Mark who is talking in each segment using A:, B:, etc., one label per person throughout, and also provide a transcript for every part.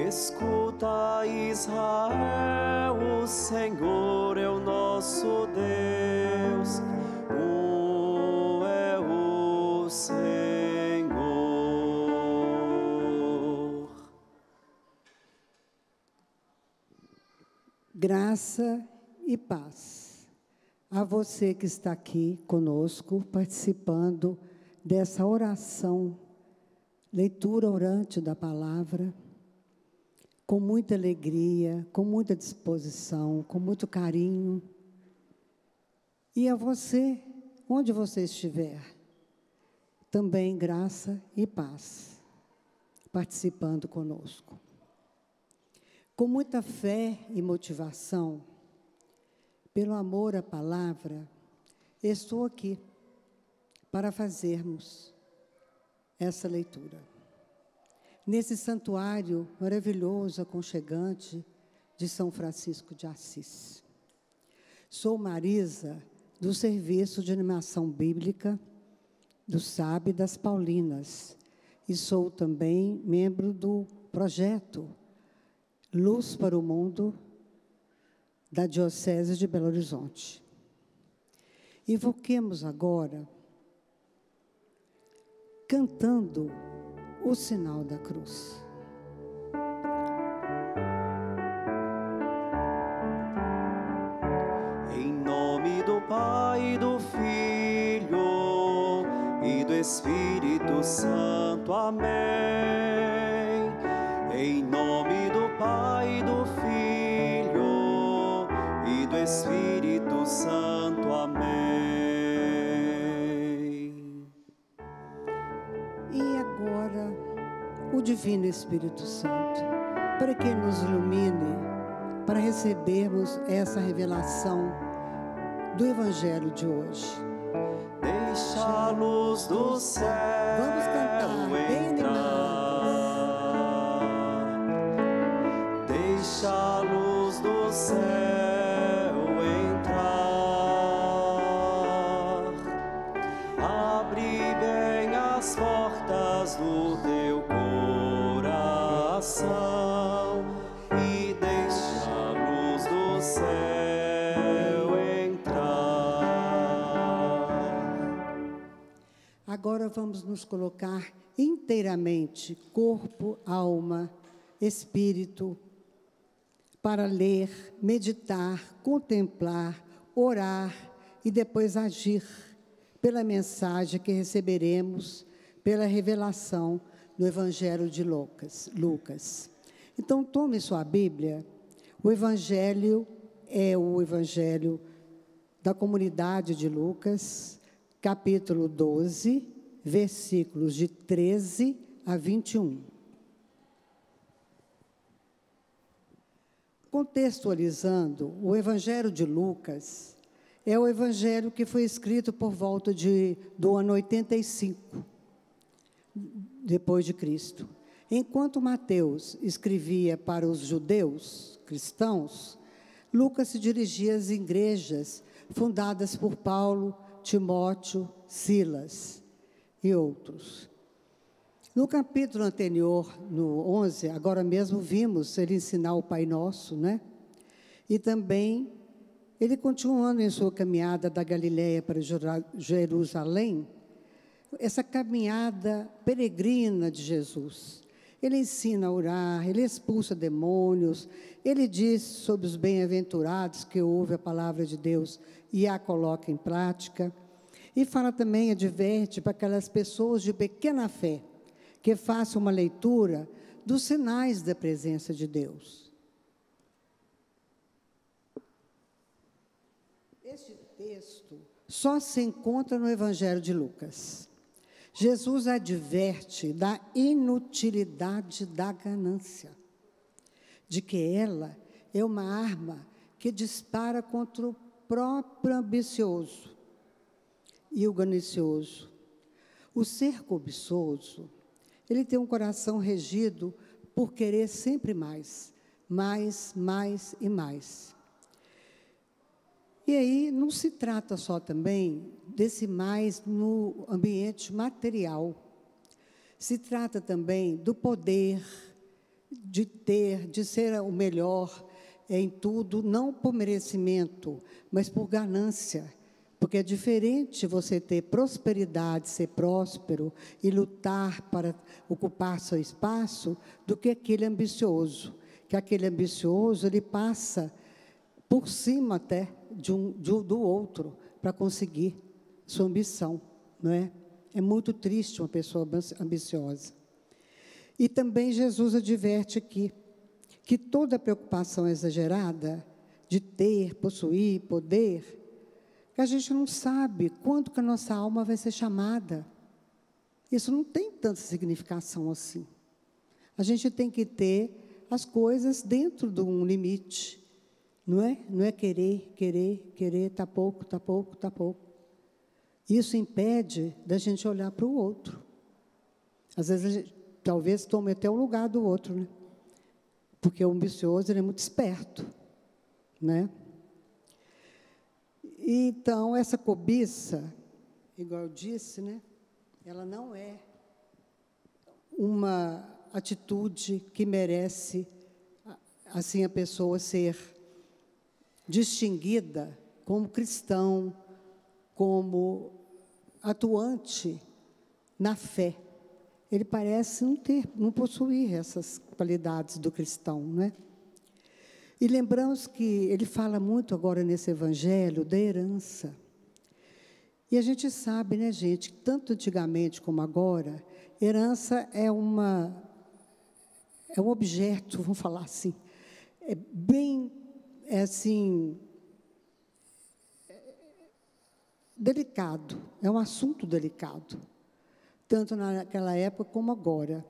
A: Escuta, Israel, o Senhor é o nosso Deus, é o Senhor.
B: Graça e paz a você que está aqui conosco, participando dessa oração, leitura orante da palavra, com muita alegria, com muita disposição, com muito carinho. E a você, onde você estiver, também graça e paz, participando conosco. Com muita fé e motivação, pelo amor à palavra, estou aqui para fazermos essa leitura. Nesse santuário maravilhoso, aconchegante de São Francisco de Assis. Sou Marisa, do Serviço de Animação Bíblica do SAB das Paulinas, e sou também membro do projeto Luz para o Mundo, da Diocese de Belo Horizonte. Invoquemos agora, cantando o sinal da cruz.
A: Em nome do Pai, do Filho e do Espírito Santo. Amém. Em nome do Pai, do Filho e do Espírito Santo. Amém.
B: E agora, o Divino Espírito Santo, para que nos ilumine, para recebermos essa revelação do Evangelho de hoje.
A: Deixa a luz do céu
B: Vamos cantar, bem
A: entrar. Deixa a luz do céu entrar. Abre bem as portas do teu coração e deixa a luz do céu entrar.
B: Agora vamos nos colocar inteiramente, corpo, alma, espírito, para ler, meditar, contemplar, orar e depois agir pela mensagem que receberemos, pela revelação do Evangelho de Lucas. Então, tome sua Bíblia. O Evangelho é o Evangelho da comunidade de Lucas, capítulo 12, versículos de 13 a 21. Contextualizando, o Evangelho de Lucas é o Evangelho que foi escrito por volta do ano 85, depois de Cristo. Enquanto Mateus escrevia para os judeus cristãos, Lucas se dirigia às igrejas fundadas por Paulo, Timóteo, Silas e outros. No capítulo anterior, no 11, agora mesmo vimos ele ensinar o Pai Nosso, né? E também ele continuando em sua caminhada da Galileia para Jerusalém, essa caminhada peregrina de Jesus. Ele ensina a orar, ele expulsa demônios, ele diz sobre os bem-aventurados que ouvem a palavra de Deus e a coloca em prática. E fala também, adverte para aquelas pessoas de pequena fé, que façam uma leitura dos sinais da presença de Deus. Este texto só se encontra no Evangelho de Lucas. Jesus adverte da inutilidade da ganância, de que ela é uma arma que dispara contra o próprio ambicioso e o ganancioso. O ser cobiçoso, ele tem um coração regido por querer sempre mais, mais, mais e mais. E aí não se trata só também desse mais no ambiente material. Se trata também do poder, de ter, de ser o melhor em tudo, não por merecimento, mas por ganância. Porque é diferente você ter prosperidade, ser próspero e lutar para ocupar seu espaço, do que aquele ambicioso. Que aquele ambicioso, ele passa por cima até do outro para conseguir sua ambição, não é? É muito triste uma pessoa ambiciosa. E também Jesus adverte aqui que toda preocupação exagerada de ter, possuir, poder, que a gente não sabe quando que a nossa alma vai ser chamada. Isso não tem tanta significação assim. A gente tem que ter as coisas dentro de um limite, não é? Não é querer, está pouco, está pouco, está pouco. Isso impede da gente olhar para o outro. Às vezes, a gente, talvez, tome até o lugar do outro, né? Porque o ambicioso, ele é muito esperto, né? E, então, essa cobiça, igual eu disse, né? Ela não é uma atitude que merece, assim, a pessoa ser distinguida como cristão, como atuante na fé. Ele parece não possuir essas qualidades do cristão, né? E lembramos que ele fala muito agora nesse evangelho da herança. E a gente sabe, né, gente, tanto antigamente como agora, herança é um objeto, vamos falar assim, assim, delicado, é um assunto delicado, tanto naquela época como agora.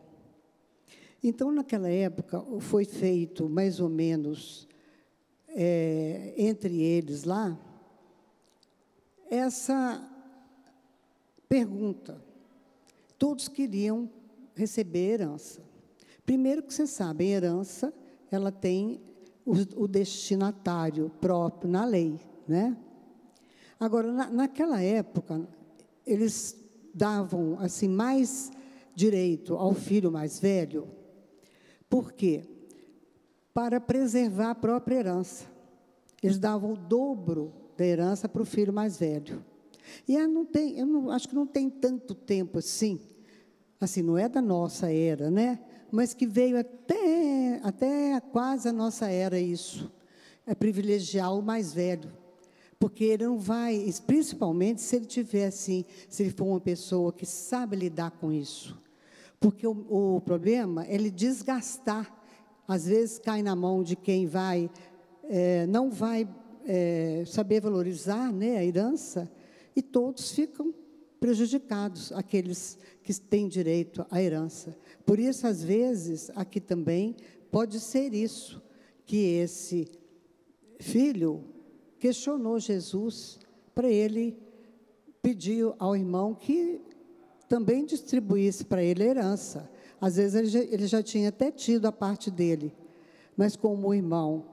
B: Então, naquela época, foi feito, mais ou menos, entre eles lá, essa pergunta. Todos queriam receber herança. Primeiro que vocês sabem, herança, ela tem o destinatário próprio na lei, né? Agora, naquela época, eles davam assim mais direito ao filho mais velho. Por quê? Para preservar a própria herança. Eles davam o dobro da herança para o filho mais velho. E acho que não tem tanto tempo assim, não é da nossa era, né? Mas que veio até quase a nossa era isso. É privilegiar o mais velho. Porque ele não vai, principalmente se ele tiver assim, se ele for uma pessoa que sabe lidar com isso. Porque o problema é ele desgastar. Às vezes cai na mão de quem não vai saber valorizar, né, a herança, e todos ficam prejudicados, aqueles que têm direito à herança. Por isso, às vezes, aqui também pode ser isso, que esse filho questionou Jesus para ele pedir ao irmão que também distribuísse para ele a herança. Às vezes ele já tinha até tido a parte dele, mas como o irmão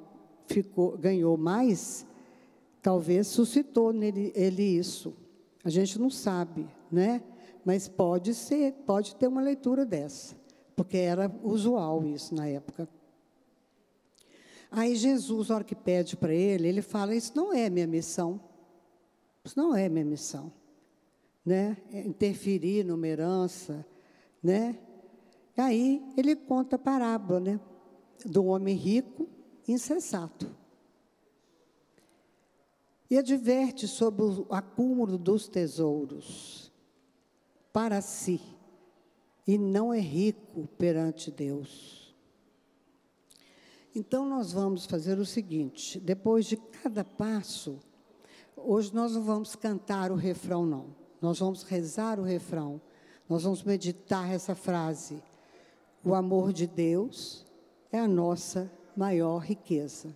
B: ganhou mais, talvez suscitou ele isso. A gente não sabe, né? Mas pode ter uma leitura dessa, porque era usual isso na época. Aí Jesus, na hora que pede para ele fala, isso não é minha missão. Isso não é minha missão. Né? Interferir numa herança, né? Aí ele conta a parábola, né? Do homem rico e insensato. E adverte sobre o acúmulo dos tesouros para si, e não é rico perante Deus. Então, nós vamos fazer o seguinte, depois de cada passo, hoje nós não vamos cantar o refrão, não. Nós vamos rezar o refrão, nós vamos meditar essa frase. O amor de Deus é a nossa maior riqueza.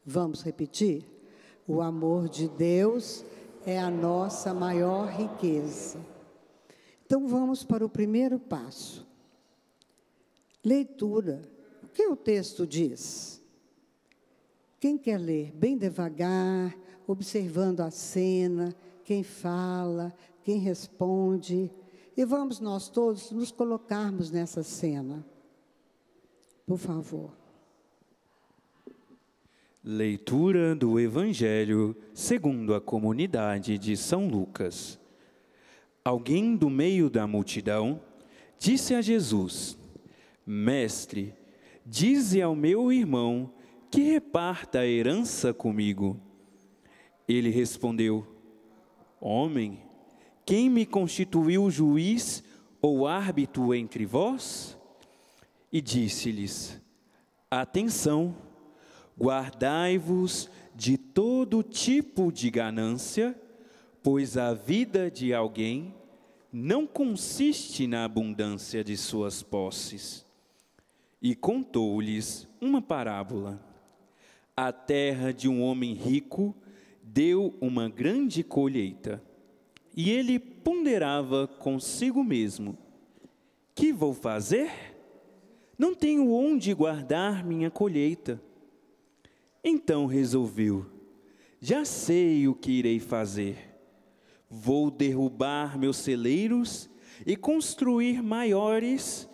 B: Vamos repetir? O amor de Deus é a nossa maior riqueza. Então, vamos para o primeiro passo. Leitura. O que o texto diz? Quem quer ler? Bem devagar, observando a cena, quem fala, quem responde. E vamos nós todos nos colocarmos nessa cena. Por favor.
A: Leitura do Evangelho segundo a comunidade de São Lucas. Alguém do meio da multidão disse a Jesus: Mestre, dize ao meu irmão que reparta a herança comigo. Ele respondeu: Homem, quem me constituiu juiz ou árbitro entre vós? E disse-lhes: Atenção, guardai-vos de todo tipo de ganância, pois a vida de alguém não consiste na abundância de suas posses. E contou-lhes uma parábola. A terra de um homem rico deu uma grande colheita, e ele ponderava consigo mesmo: que vou fazer? Não tenho onde guardar minha colheita. Então resolveu: já sei o que irei fazer. Vou derrubar meus celeiros e construir maiores.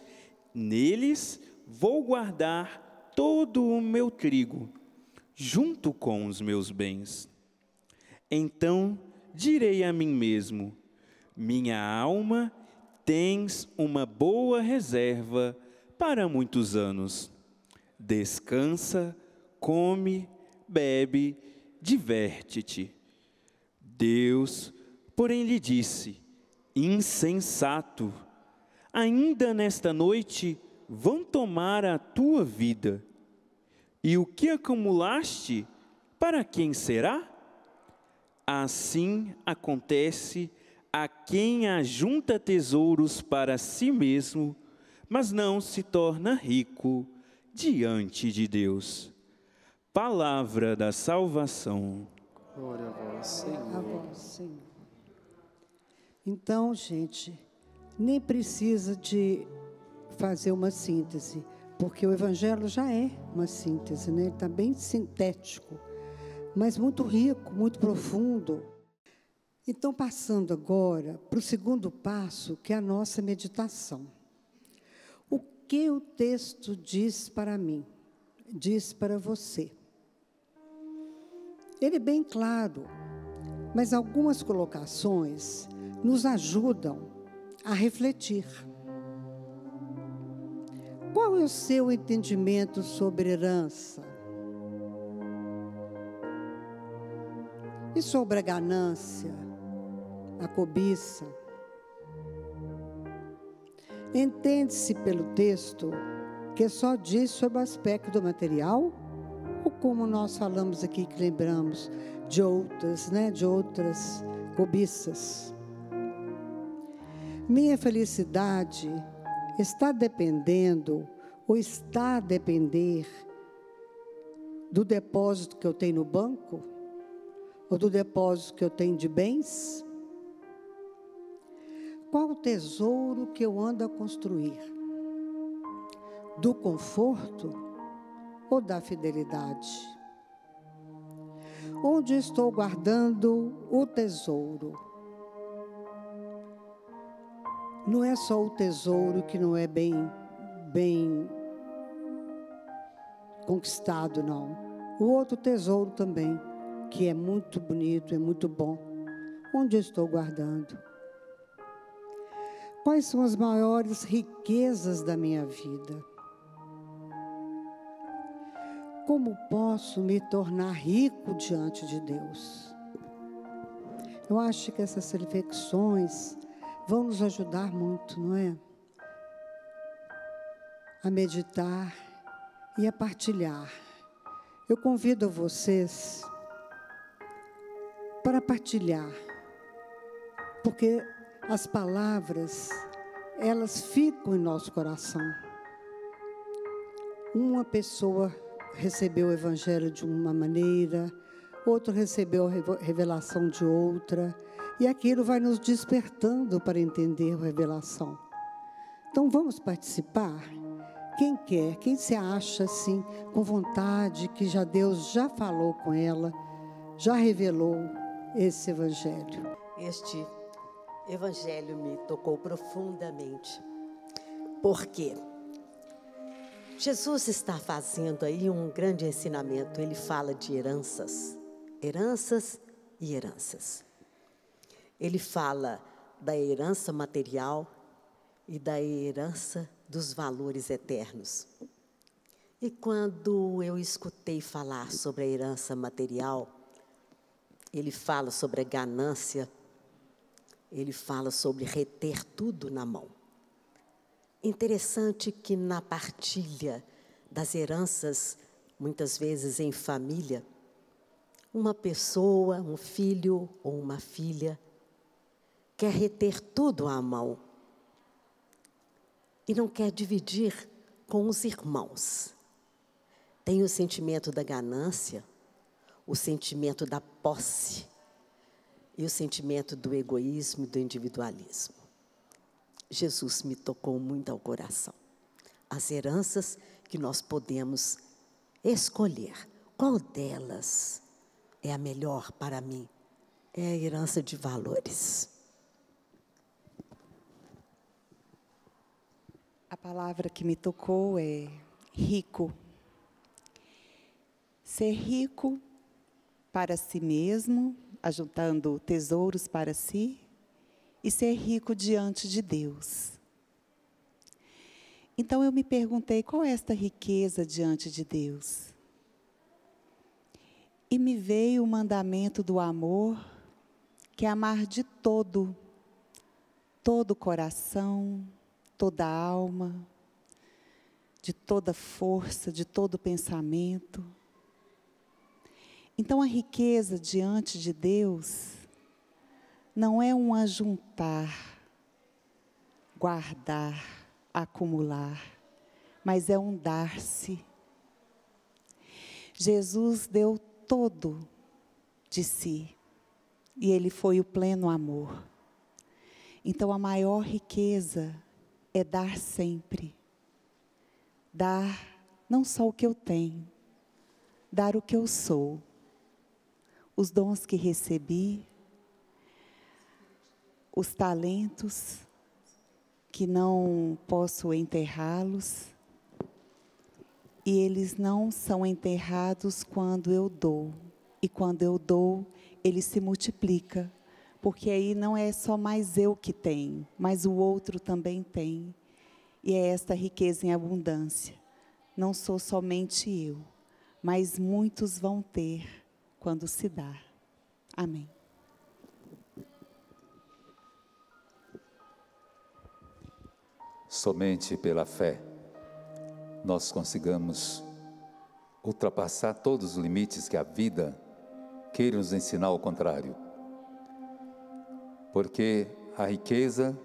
A: Neles vou guardar todo o meu trigo, junto com os meus bens. Então direi a mim mesmo: minha alma, tens uma boa reserva para muitos anos. Descansa, come, bebe, diverte-te. Deus, porém, lhe disse: insensato, ainda nesta noite vão tomar a tua vida. E o que acumulaste, para quem será? Assim acontece a quem ajunta tesouros para si mesmo, mas não se torna rico diante de Deus. Palavra da salvação.
C: Glória a vós, Senhor.
B: A vós, Senhor. Então, gente, nem precisa de fazer uma síntese, porque o Evangelho já é uma síntese, né? Ele está bem sintético, mas muito rico, muito profundo. Então, passando agora para o segundo passo, que é a nossa meditação. O que o texto diz para mim? Diz para você. Ele é bem claro, mas algumas colocações nos ajudam a refletir. Qual é o seu entendimento sobre herança? E sobre a ganância, a cobiça? Entende-se pelo texto que só diz sobre o aspecto material, ou como nós falamos aqui, que lembramos de outras, né, de outras cobiças? Minha felicidade está dependendo, ou está a depender, do depósito que eu tenho no banco? Ou do depósito que eu tenho de bens? Qual o tesouro que eu ando a construir? Do conforto ou da fidelidade? Onde estou guardando o tesouro? Não é só o tesouro que não é bem conquistado, não. O outro tesouro também, que é muito bonito, é muito bom. Onde eu estou guardando? Quais são as maiores riquezas da minha vida? Como posso me tornar rico diante de Deus? Eu acho que essas reflexões vão nos ajudar muito, não é? A meditar e a partilhar. Eu convido a vocês para partilhar, porque as palavras, elas ficam em nosso coração. Uma pessoa recebeu o Evangelho de uma maneira, outro recebeu a revelação de outra, e aquilo vai nos despertando para entender a revelação. Então vamos participar? Quem quer, quem se acha assim, com vontade, que Deus já falou com ela, já revelou esse Evangelho.
D: Este Evangelho me tocou profundamente. Por quê? Jesus está fazendo aí um grande ensinamento. Ele fala de heranças, heranças e heranças. Ele fala da herança material e da herança dos valores eternos. E quando eu escutei falar sobre a herança material, ele fala sobre a ganância, ele fala sobre reter tudo na mão. Interessante que na partilha das heranças, muitas vezes em família, uma pessoa, um filho ou uma filha, quer reter tudo à mão e não quer dividir com os irmãos. Tem o sentimento da ganância, o sentimento da posse e o sentimento do egoísmo e do individualismo. Jesus me tocou muito ao coração. As heranças que nós podemos escolher, qual delas é a melhor para mim? É a herança de valores.
E: A palavra que me tocou é rico. Ser rico para si mesmo, ajuntando tesouros para si, e ser rico diante de Deus. Então eu me perguntei, qual é esta riqueza diante de Deus? E me veio o mandamento do amor, que é amar de todo o coração, toda a alma, de toda força, de todo pensamento. Então, a riqueza diante de Deus não é um ajuntar, guardar, acumular, mas é um dar-se. Jesus deu todo de si e Ele foi o pleno amor. Então, a maior riqueza é dar sempre. Dar não só o que eu tenho, dar o que eu sou. Os dons que recebi, os talentos que não posso enterrá-los, e eles não são enterrados quando eu dou. E quando eu dou, ele se multiplica, porque aí não é só mais eu que tenho, mas o outro também tem. E é esta riqueza em abundância. Não sou somente eu, mas muitos vão ter quando se dá. Amém.
F: Somente pela fé nós consigamos ultrapassar todos os limites que a vida queira nos ensinar ao contrário. Porque a riqueza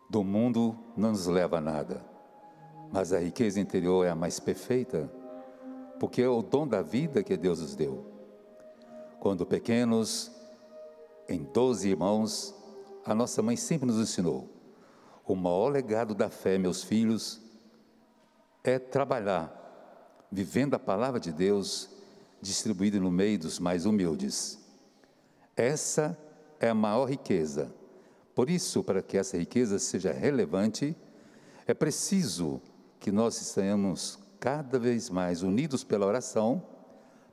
F: do mundo não nos leva a nada, mas a riqueza interior é a mais perfeita, porque é o dom da vida que Deus nos deu. Quando pequenos, em 12 irmãos, a nossa mãe sempre nos ensinou: o maior legado da fé, meus filhos, é trabalhar, vivendo a palavra de Deus, distribuída no meio dos mais humildes. Essa é a maior riqueza. Por isso, para que essa riqueza seja relevante, é preciso que nós estejamos cada vez mais unidos pela oração,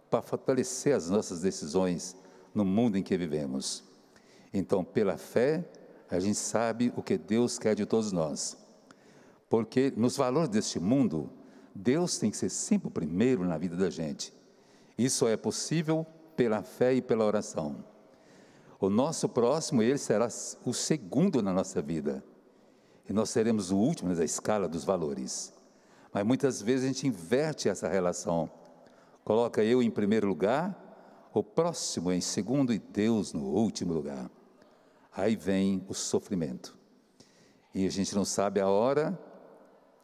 F: para fortalecer as nossas decisões no mundo em que vivemos. Então, pela fé, a gente sabe o que Deus quer de todos nós. Porque nos valores deste mundo, Deus tem que ser sempre o primeiro na vida da gente. Isso é possível pela fé e pela oração. O nosso próximo, ele será o segundo na nossa vida. E nós seremos o último na escala dos valores. Mas muitas vezes a gente inverte essa relação. Coloca eu em primeiro lugar, o próximo em segundo e Deus no último lugar. Aí vem o sofrimento. E a gente não sabe a hora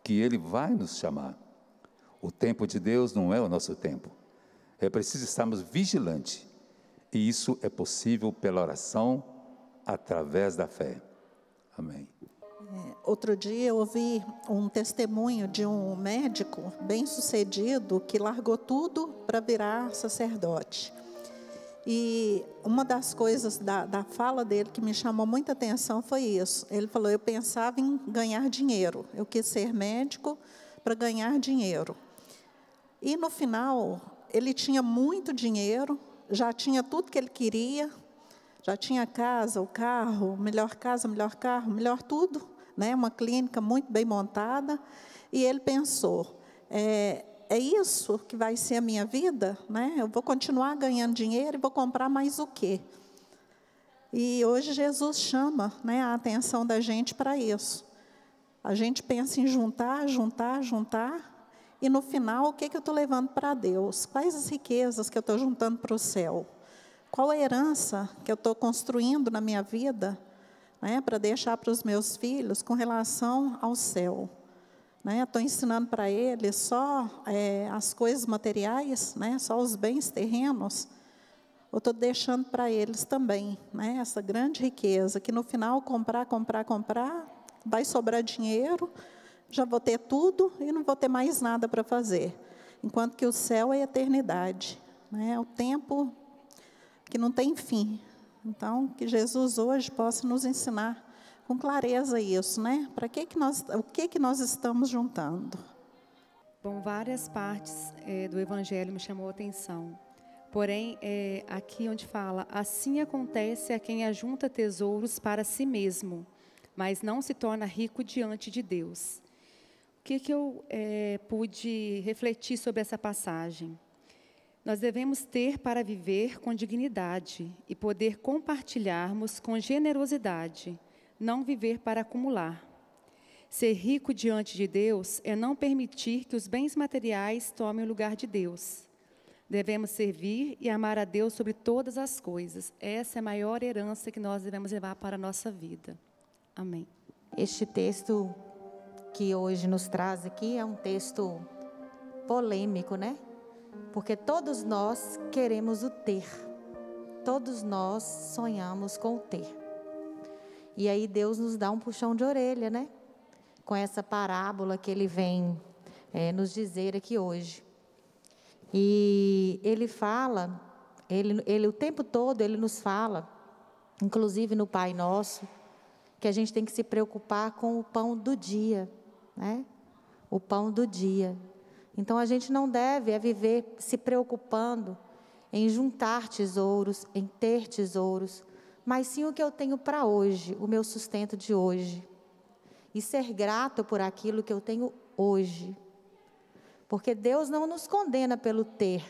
F: que Ele vai nos chamar. O tempo de Deus não é o nosso tempo. É preciso estarmos vigilantes. E isso é possível pela oração, através da fé. Amém.
G: Outro dia eu ouvi um testemunho de um médico bem-sucedido que largou tudo para virar sacerdote. E uma das coisas da fala dele que me chamou muita atenção foi isso. Ele falou: eu pensava em ganhar dinheiro. Eu quis ser médico para ganhar dinheiro. E no final, ele tinha muito dinheiro, já tinha tudo que ele queria, já tinha a casa, o carro, melhor carro, melhor tudo, né? Uma clínica muito bem montada. E ele pensou, é isso que vai ser a minha vida? Né? Eu vou continuar ganhando dinheiro e vou comprar mais o quê? E hoje Jesus chama, né, a atenção da gente para isso. A gente pensa em juntar, e no final, o que eu estou levando para Deus? Quais as riquezas que eu estou juntando para o céu? Qual a herança que eu estou construindo na minha vida, né, para deixar para os meus filhos com relação ao céu? Estou ensinando para eles só as coisas materiais, né, só os bens terrenos. Eu estou deixando para eles também, né, essa grande riqueza, que no final comprar, vai sobrar dinheiro, já vou ter tudo e não vou ter mais nada para fazer. Enquanto que o céu é a eternidade, né, é o tempo que não tem fim. Então, que Jesus hoje possa nos ensinar com clareza isso, né? O que nós estamos juntando?
H: Bom, várias partes do Evangelho me chamou a atenção. Porém, aqui onde fala, assim acontece a quem ajunta tesouros para si mesmo, mas não se torna rico diante de Deus. O que eu pude refletir sobre essa passagem? Nós devemos ter para viver com dignidade e poder compartilharmos com generosidade, não viver para acumular. Ser rico diante de Deus é não permitir que os bens materiais tomem o lugar de Deus. Devemos servir e amar a Deus sobre todas as coisas. Essa é a maior herança que nós devemos levar para a nossa vida. Amém.
I: Este texto que hoje nos traz aqui é um texto polêmico, né? Porque todos nós queremos o ter. Todos nós sonhamos com o ter. E aí Deus nos dá um puxão de orelha, né? Com essa parábola que Ele vem nos dizer aqui hoje. E Ele fala, Ele o tempo todo Ele nos fala, inclusive no Pai Nosso, que a gente tem que se preocupar com o pão do dia, né? O pão do dia. Então a gente não deve viver se preocupando em juntar tesouros, em ter tesouros, mas sim o que eu tenho para hoje, o meu sustento de hoje. E ser grato por aquilo que eu tenho hoje. Porque Deus não nos condena pelo ter,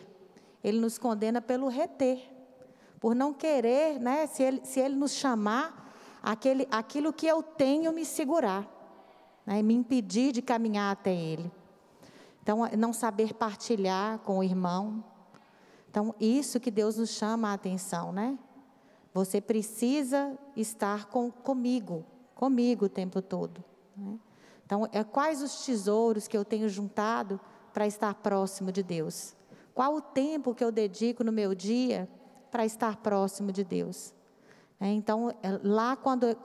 I: Ele nos condena pelo reter. Por não querer, né, se ele nos chamar, aquilo que eu tenho me segurar, né, me impedir de caminhar até Ele. Então, não saber partilhar com o irmão. Então, isso que Deus nos chama a atenção, né? Você precisa estar comigo o tempo todo, né? Então, quais os tesouros que eu tenho juntado para estar próximo de Deus? Qual o tempo que eu dedico no meu dia para estar próximo de Deus? Então, lá quando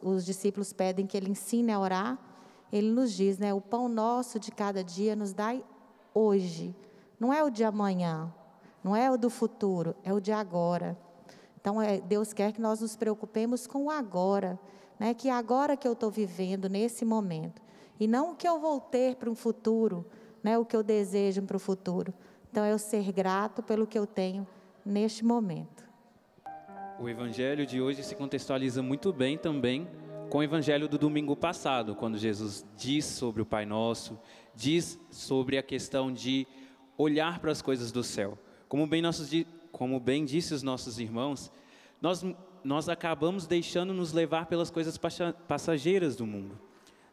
I: os discípulos pedem que Ele ensine a orar, Ele nos diz, né, o pão nosso de cada dia nos dai hoje. Não é o de amanhã, não é o do futuro, é o de agora. Então, Deus quer que nós nos preocupemos com o agora, né, que é agora que eu estou vivendo, nesse momento. E não o que eu vou ter para um futuro, né, o que eu desejo para o futuro. Então, é eu ser grato pelo que eu tenho neste momento.
A: O Evangelho de hoje se contextualiza muito bem também com o Evangelho do domingo passado, quando Jesus diz sobre o Pai Nosso, diz sobre a questão de olhar para as coisas do céu. Como bem disse os nossos irmãos, nós acabamos deixando nos levar pelas coisas passageiras do mundo.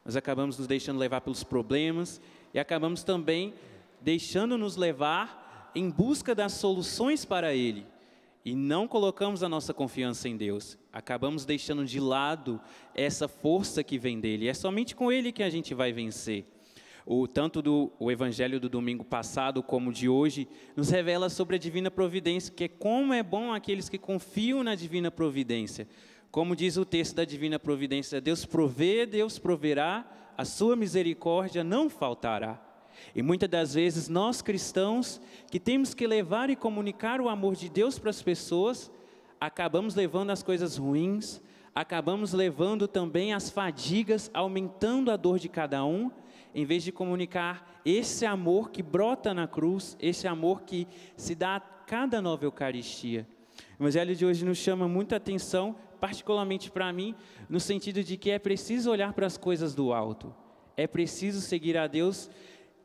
A: Nós acabamos nos deixando levar pelos problemas e acabamos também deixando nos levar em busca das soluções para ele. E não colocamos a nossa confiança em Deus. Acabamos deixando de lado essa força que vem dele. É somente com ele que a gente vai vencer. Tanto o Evangelho do domingo passado como de hoje nos revela sobre a divina providência, que é como é bom aqueles que confiam na divina providência. Como diz o texto da divina providência, Deus provê, Deus proverá, a sua misericórdia não faltará. E muitas das vezes nós cristãos, que temos que levar e comunicar o amor de Deus para as pessoas, acabamos levando as coisas ruins, acabamos levando também as fadigas, aumentando a dor de cada um, em vez de comunicar esse amor que brota na cruz, esse amor que se dá a cada nova Eucaristia. O Evangelho de hoje nos chama muita atenção, particularmente para mim, no sentido de que é preciso olhar para as coisas do alto, é preciso seguir a Deus,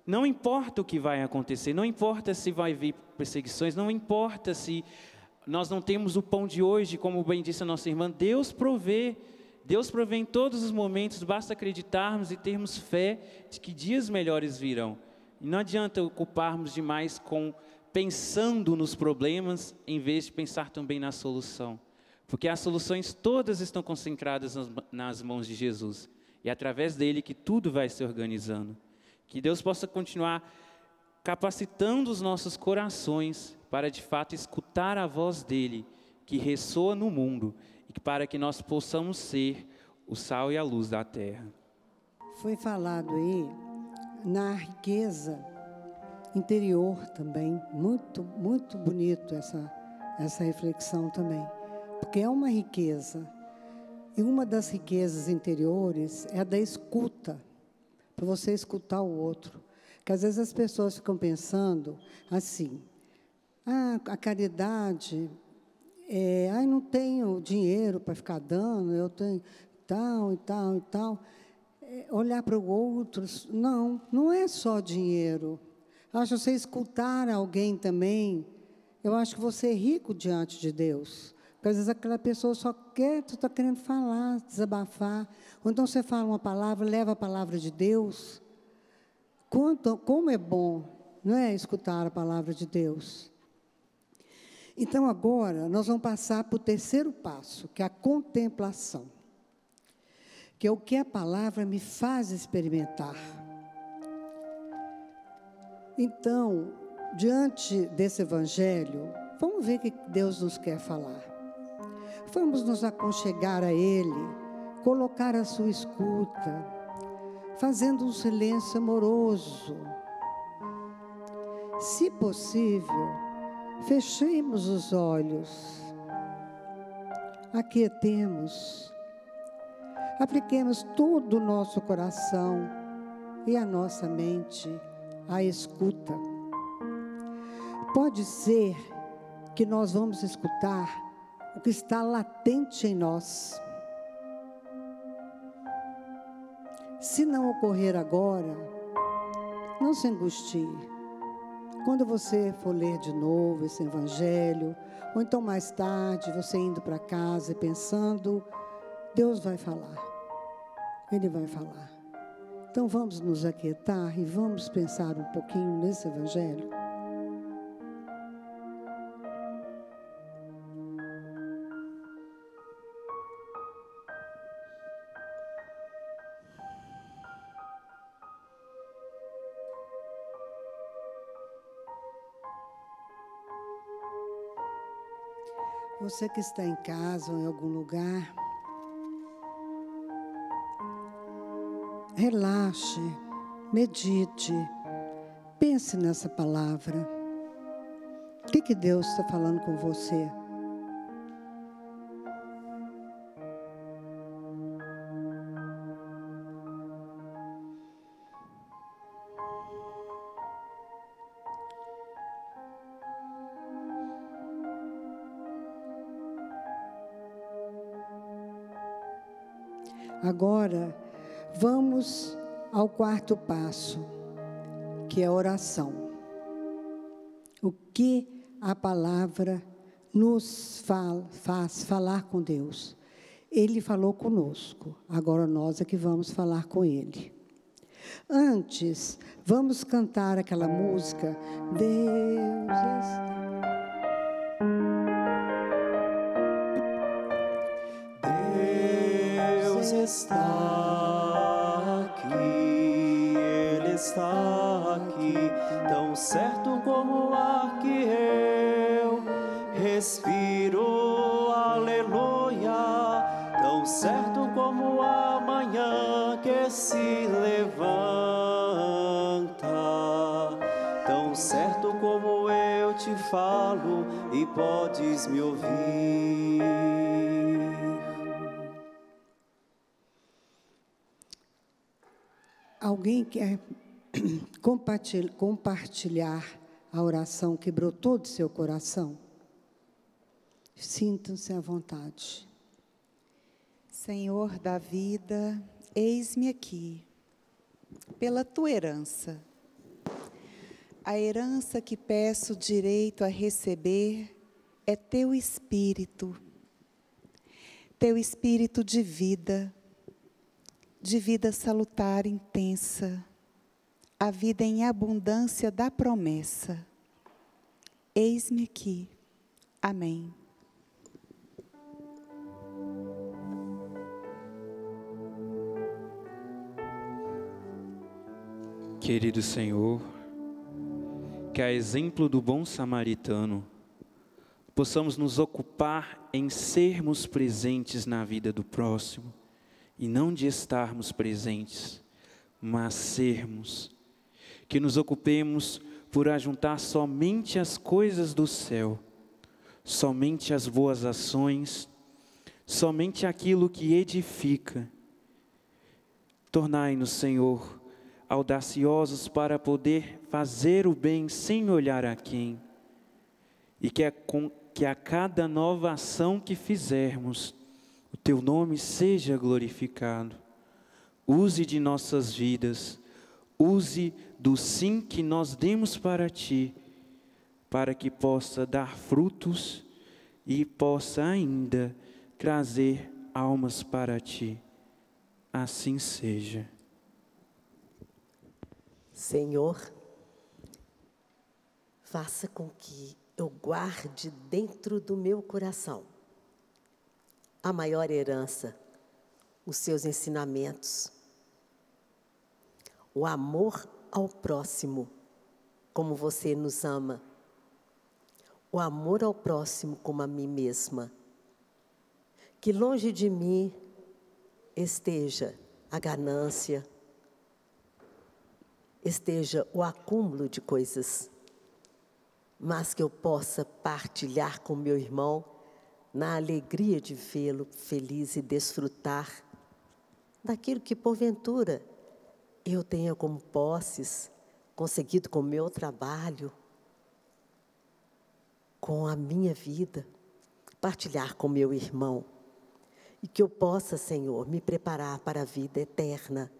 A: não importa o que vai acontecer, não importa se vai vir perseguições, não importa se nós não temos o pão de hoje, como bem disse a nossa irmã, Deus provê em todos os momentos, basta acreditarmos e termos fé de que dias melhores virão. E não adianta ocuparmos demais pensando nos problemas, em vez de pensar também na solução. Porque as soluções todas estão concentradas nas mãos de Jesus. E é através dele que tudo vai se organizando. Que Deus possa continuar capacitando os nossos corações para de fato escutar a voz dele, que ressoa no mundo, e para que nós possamos ser o sal e a luz da terra.
B: Foi falado aí na riqueza interior também, muito, muito bonito essa reflexão também, porque é uma riqueza, e uma das riquezas interiores é a da escuta, para você escutar o outro, que às vezes as pessoas ficam pensando assim, a caridade, não tenho dinheiro para ficar dando, eu tenho tal e tal e tal, olhar para o outro, não é só dinheiro. Eu acho que você escutar alguém também, eu acho que você é rico diante de Deus. Porque às vezes aquela pessoa só está querendo falar, desabafar. Ou então você fala uma palavra, leva a palavra de Deus. Como é bom, não é, escutar a palavra de Deus. Então agora nós vamos passar para o terceiro passo, que é a contemplação. Que é o que a palavra me faz experimentar. Então, diante desse evangelho, vamos ver o que Deus nos quer falar. Vamos nos aconchegar a Ele, colocar a sua escuta, fazendo um silêncio amoroso. Se possível, fechemos os olhos, aquietemos, apliquemos todo o nosso coração e a nossa mente à escuta. Pode ser que nós vamos escutar o que está latente em nós. Se não ocorrer agora, não se angustie. Quando você for ler de novo esse evangelho, ou então mais tarde, você indo para casa e pensando, Deus vai falar. Ele vai falar. Então vamos nos aquietar e vamos pensar um pouquinho nesse evangelho. Você que está em casa ou em algum lugar, relaxe, medite, pense nessa palavra. O que Deus está falando com você? Agora, vamos ao quarto passo, que é a oração. O que a palavra nos faz falar com Deus? Ele falou conosco, agora nós é que vamos falar com Ele. Antes, vamos cantar aquela música, Deus está.
C: Está aqui, Ele está aqui, tão certo como o ar que eu respiro, aleluia, tão certo como a manhã que se levanta, tão certo como eu te falo e podes me ouvir.
B: Alguém quer compartilhar a oração que brotou do seu coração? Sintam-se à vontade.
E: Senhor da vida, eis-me aqui, pela tua herança. A herança que peço direito a receber é teu espírito de vida salutar intensa, a vida em abundância da promessa. Eis-me aqui. Amém.
A: Querido Senhor, que a exemplo do bom samaritano, possamos nos ocupar em sermos presentes na vida do próximo, e não de estarmos presentes, mas sermos. Que nos ocupemos por ajuntar somente as coisas do céu, somente as boas ações, somente aquilo que edifica. Tornai-nos, Senhor, audaciosos para poder fazer o bem sem olhar a quem, e que a cada nova ação que fizermos, o Teu nome seja glorificado. Use de nossas vidas, use do sim que nós demos para Ti, para que possa dar frutos e possa ainda trazer almas para Ti. Assim seja.
D: Senhor, faça com que eu guarde dentro do meu coração a maior herança, os seus ensinamentos, o amor ao próximo, como você nos ama, o amor ao próximo como a mim mesma. Que longe de mim esteja a ganância, esteja o acúmulo de coisas, mas que eu possa partilhar com meu irmão na alegria de vê-lo feliz e desfrutar daquilo que porventura eu tenha como posses, conseguido com o meu trabalho, com a minha vida, partilhar com meu irmão, e que eu possa, Senhor, me preparar para a vida eterna,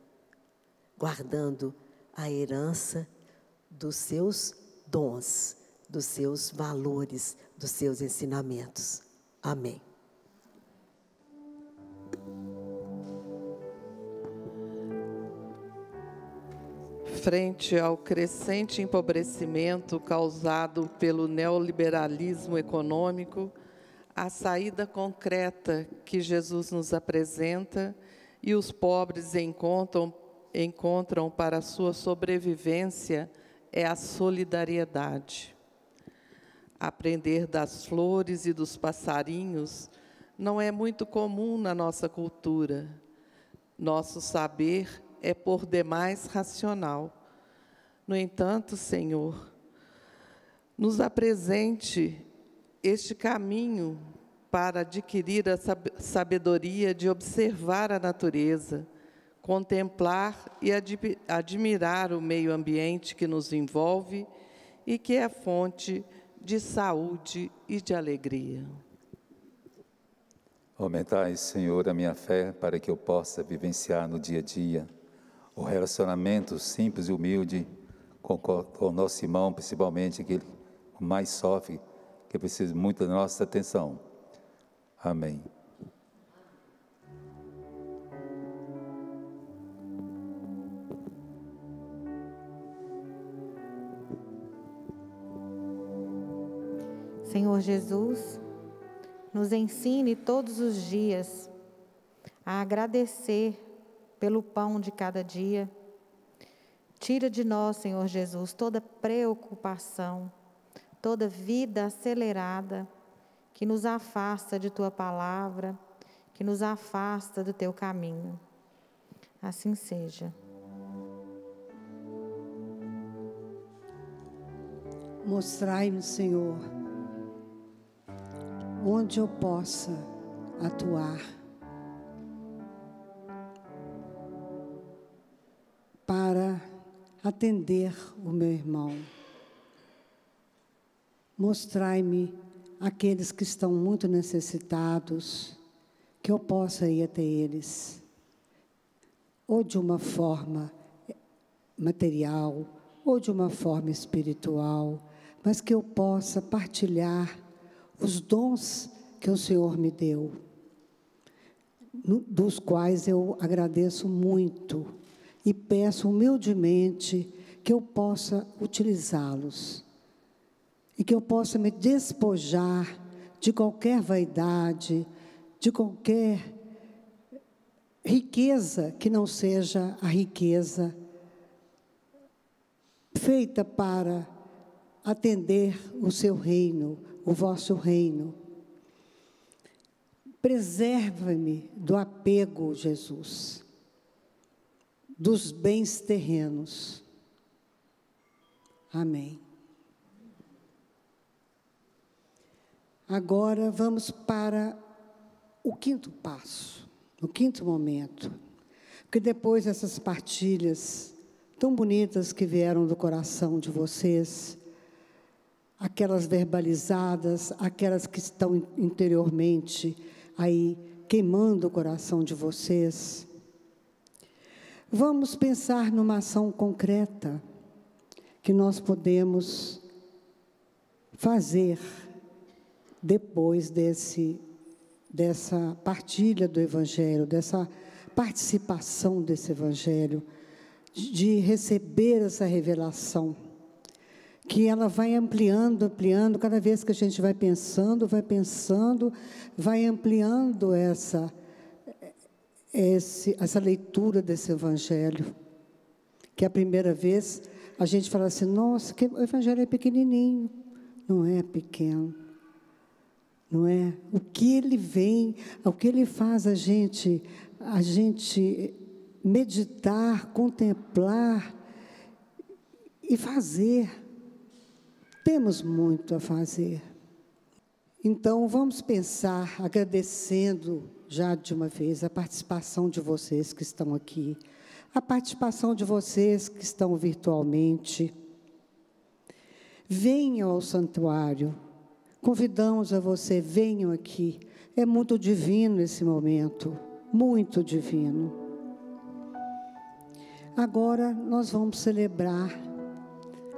D: guardando a herança dos seus dons, dos seus valores, dos seus ensinamentos. Amém.
J: Frente ao crescente empobrecimento causado pelo neoliberalismo econômico, a saída concreta que Jesus nos apresenta e os pobres encontram para a sua sobrevivência é a solidariedade. Aprender das flores e dos passarinhos não é muito comum na nossa cultura. Nosso saber é por demais racional. No entanto, Senhor, nos apresente este caminho para adquirir a sabedoria de observar a natureza, contemplar e admirar o meio ambiente que nos envolve e que é fonte de saúde e de alegria.
F: Aumentai, Senhor, a minha fé para que eu possa vivenciar no dia a dia o relacionamento simples e humilde com o nosso irmão, principalmente aquele que mais sofre, que precisa muito da nossa atenção. Amém.
I: Senhor Jesus, nos ensine todos os dias a agradecer pelo pão de cada dia. Tira de nós, Senhor Jesus, toda preocupação, toda vida acelerada que nos afasta de Tua palavra, que nos afasta do Teu caminho. Assim seja.
B: Mostrai-me, Senhor, onde eu possa atuar atender o meu irmão. Mostrai-me aqueles que estão muito necessitados, que eu possa ir até eles, ou de uma forma material, ou de uma forma espiritual, mas que eu possa partilhar os dons que o Senhor me deu, dos quais eu agradeço muito e peço humildemente que eu possa utilizá-los e que eu possa me despojar de qualquer vaidade, de qualquer riqueza que não seja a riqueza feita para atender o seu reino, o vosso reino. Preserva-me do apego, Jesus, dos bens terrenos. Amém. Agora vamos para o quinto passo, o quinto momento, porque depois dessas partilhas tão bonitas que vieram do coração de vocês, aquelas verbalizadas, aquelas que estão interiormente aí queimando o coração de vocês, vamos pensar numa ação concreta que nós podemos fazer depois dessa partilha do Evangelho, dessa participação desse Evangelho, de receber essa revelação, que ela vai ampliando, cada vez que a gente vai pensando, vai ampliando essa leitura desse Evangelho, que a primeira vez a gente fala assim, nossa, que o Evangelho é pequenininho. Não é pequeno, não é? O que ele vem, o que ele faz a gente meditar, contemplar e fazer. Temos muito a fazer. Então, vamos pensar, agradecendo já de uma vez a participação de vocês que estão aqui, a participação de vocês que estão virtualmente. Venham ao santuário, convidamos a você, venham aqui. É muito divino esse momento, muito divino. Agora nós vamos celebrar.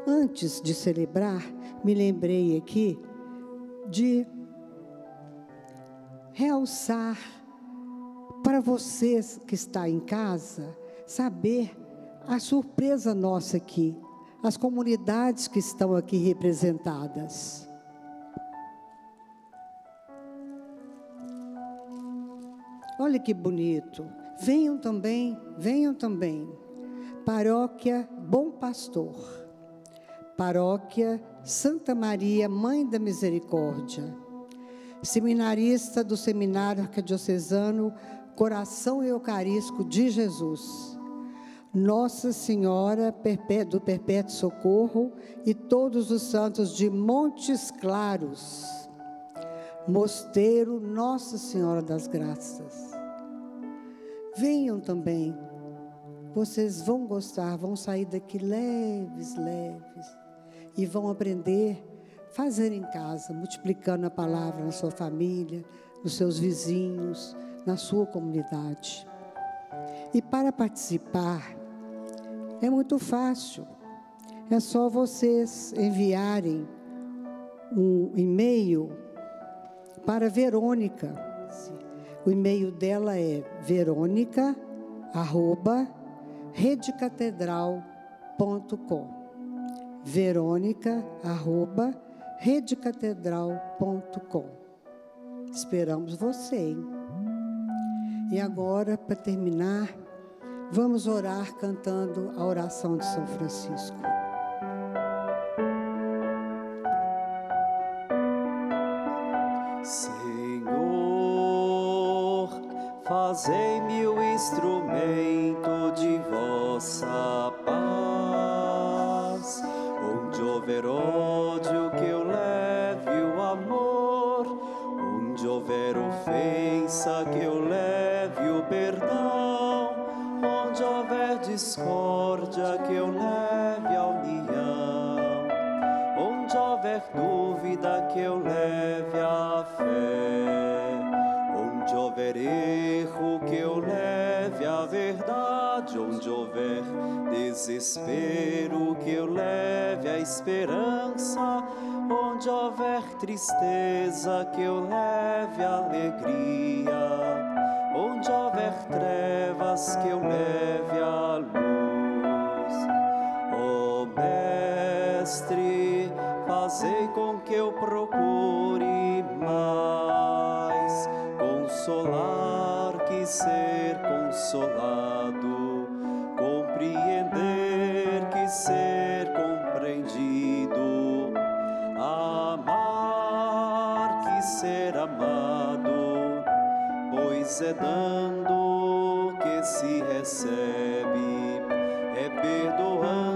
B: Antes de celebrar, me lembrei aqui de realçar para vocês que estão em casa, saber a surpresa nossa aqui, as comunidades que estão aqui representadas. Olha que bonito. Venham também. Paróquia Bom Pastor, Paróquia Santa Maria, Mãe da Misericórdia, seminarista do Seminário Arquidiocesano Coração Eucarístico de Jesus, Nossa Senhora do Perpétuo Socorro e todos os santos de Montes Claros, Mosteiro Nossa Senhora das Graças. Venham também. Vocês vão gostar, vão sair daqui leves, e vão aprender a fazer em casa, multiplicando a palavra na sua família, nos seus vizinhos, na sua comunidade. E para participar, é muito fácil, é só vocês enviarem um e-mail para Verônica. O e-mail dela é veronica@redecatedral.com. veronica@redecatedral.com. Esperamos você, hein? E agora, para terminar, vamos orar cantando a oração de São Francisco.
C: Senhor, fazei-me o instrumento de vossa paz. Onde houver ódio, que eu leve o amor. Onde houver ofensa, que eu leve o perdão. Onde houver houver discórdia, que eu leve a união. Onde houver dúvida, que eu leve a fé. Onde houver erro, que eu leve a verdade. Onde houver desespero, que eu leve a esperança. Onde houver tristeza, que eu leve a alegria. Onde houver trevas, que eu leve a luz. Ó Mestre, fazei com que eu procure mais consolar que ser consolado, compreender que ser compreendido, amar que ser amado, pois é dando que se recebe, é perdoando